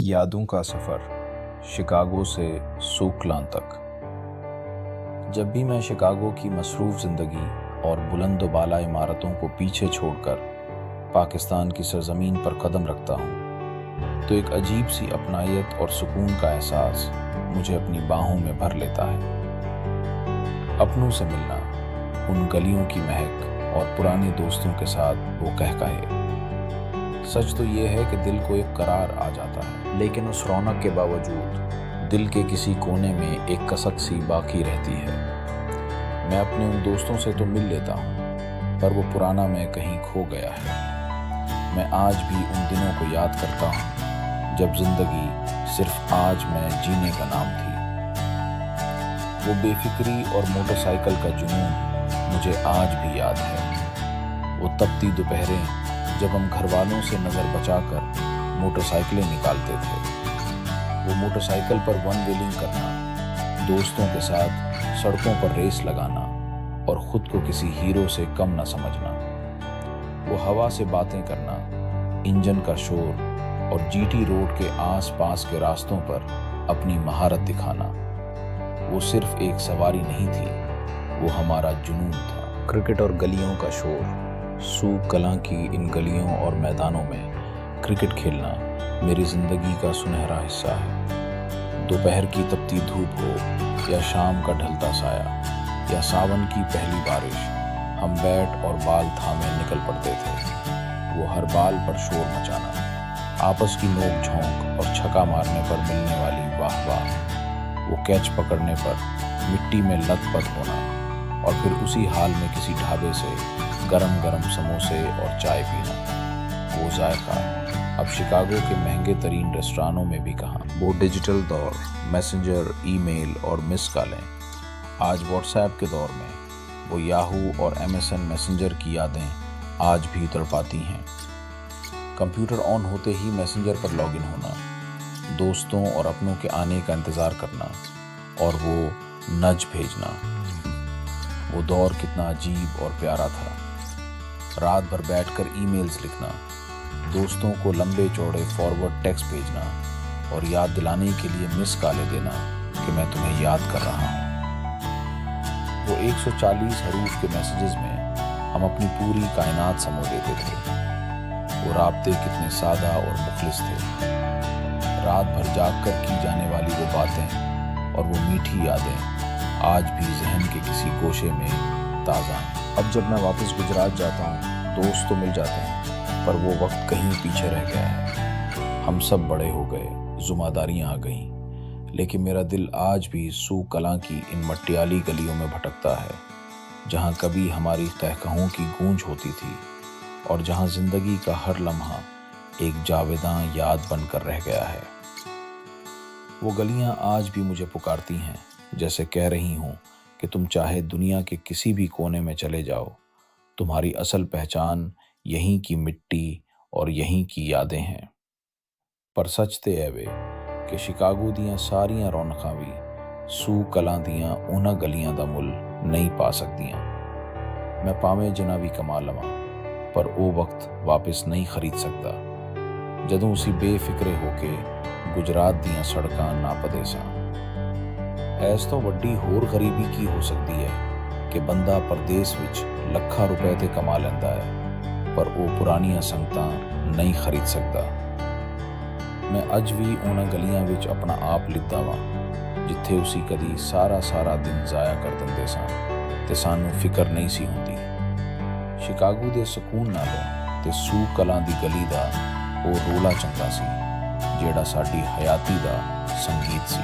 یادوں کا سفر شکاگو سے سوکلان تک۔ جب بھی میں شکاگو کی مصروف زندگی اور بلند و بالا عمارتوں کو پیچھے چھوڑ کر پاکستان کی سرزمین پر قدم رکھتا ہوں تو ایک عجیب سی اپنائیت اور سکون کا احساس مجھے اپنی باہوں میں بھر لیتا ہے۔ اپنوں سے ملنا، ان گلیوں کی مہک اور پرانے دوستوں کے ساتھ وہ قہقہے، سچ تو یہ ہے کہ دل کو ایک قرار آ جاتا ہے، لیکن اس رونق کے باوجود دل کے کسی کونے میں ایک کسک سی باقی رہتی ہے۔ میں اپنے ان دوستوں سے تو مل لیتا ہوں، پر وہ پرانا میں کہیں کھو گیا ہے۔ میں آج بھی ان دنوں کو یاد کرتا ہوں جب زندگی صرف آج میں جینے کا نام تھی۔ وہ بے فکری اور موٹر سائیکل کا جنون مجھے آج بھی یاد ہے۔ وہ تپتی دوپہریں جب ہم گھر والوں سے نظر بچا کر موٹر سائیکلیں نکالتے تھے، وہ موٹر سائیکل پر ون ویلنگ کرنا، دوستوں کے ساتھ سڑکوں پر ریس لگانا اور خود کو کسی ہیرو سے کم نہ سمجھنا، وہ ہوا سے باتیں کرنا، انجن کا شور اور جی ٹی روڈ کے آس پاس کے راستوں پر اپنی مہارت دکھانا۔ وہ صرف ایک سواری نہیں تھی، وہ ہمارا جنون تھا۔ کرکٹ اور گلیوں کا شور، سوک کلاں کی ان گلیوں اور میدانوں میں کرکٹ کھیلنا میری زندگی کا سنہرا حصہ ہے۔ دوپہر کی تپتی دھوپ ہو یا شام کا ڈھلتا سایہ یا ساون کی پہلی بارش، ہم بیٹ اور بال تھامے نکل پڑتے تھے۔ وہ ہر بال پر شور مچانا، آپس کی نوک جھونک اور چھکا مارنے پر ملنے والی واہ واہ، وہ کیچ پکڑنے پر مٹی میں لت پت ہونا اور پھر اسی حال میں کسی ڈھابے سے گرم گرم سموسے اور چائے پینا۔ وہ ذائقہ اب شکاگو کے مہنگے ترین ریسٹورانوں میں بھی کہاں۔ وہ ڈیجیٹل دور، میسنجر، ای میل اور مس کالیں، آج واٹس ایپ کے دور میں وہ یاہو اور MSN میسنجر کی یادیں آج بھی تڑپاتی ہیں۔ کمپیوٹر آن ہوتے ہی میسنجر پر لاگ ان ہونا، دوستوں اور اپنوں کے آنے کا انتظار کرنا اور وہ نج بھیجنا۔ وہ دور کتنا عجیب اور پیارا تھا۔ رات بھر بیٹھ کر ای میلز لکھنا، دوستوں کو لمبے چوڑے فارورڈ ٹیکسٹ بھیجنا اور یاد دلانے کے لیے مس کالیں دینا کہ میں تمہیں یاد کر رہا ہوں۔ وہ 140 حروف کے میسیجز میں ہم اپنی پوری کائنات سمو دیتے تھے۔ وہ رابطے کتنے سادہ اور مخلص تھے۔ رات بھر جاگ کر کی جانے والی وہ باتیں اور وہ میٹھی یادیں آج بھی ذہن کے کسی گوشے میں تازہ ہیں۔ اب جب میں واپس گجرات جاتا ہوں، دوست تو مل جاتے ہیں، پر وہ وقت کہیں پیچھے رہ گیا ہے۔ ہم سب بڑے ہو گئے، ذمہ داریاں آ گئیں، لیکن میرا دل آج بھی سوک کلاں کی ان مٹیالی گلیوں میں بھٹکتا ہے، جہاں کبھی ہماری قہقہوں کی گونج ہوتی تھی اور جہاں زندگی کا ہر لمحہ ایک جاویداں یاد بن کر رہ گیا ہے۔ وہ گلیاں آج بھی مجھے پکارتی ہیں، جیسے کہہ رہی ہوں کہ تم چاہے دنیا کے کسی بھی کونے میں چلے جاؤ، تمہاری اصل پہچان یہیں کی مٹی اور یہیں کی یادیں ہیں۔ پر سچ تے اے وے کہ شکاگو دیاں ساریاں رونقاں بھی سوک کلاں دیاں انہاں گلیاں دا مل نہیں پا سکدیاں۔ میں پاویں جنا بھی کما لواں، پر او وقت واپس نہیں خرید سکدا جدوں اسی بے فکرے ہو کے گجرات دیاں سڑکاں ناپدے ساں۔ ایس تو وڈی ہور غریبی کی ہو سکتی ہے کہ بندہ پردیس وچ لکھاں روپے تے کما لیندا ہے، پر او پرانیاں سنگتاں نہیں خرید سکدا۔ میں اج بھی انہاں گلیاں وچ اپنا آپ لدا واں جتھے اسی کدی سارا دن ضائع کر دندے ساں تے سانوں فکر نہیں سی ہوندی۔ شکاگو دے سکون نالوں تے سوک کلاں دی گلی دا او رولا چنگا سی جیڑا ساڈی حیاتی دا سنگیت سی۔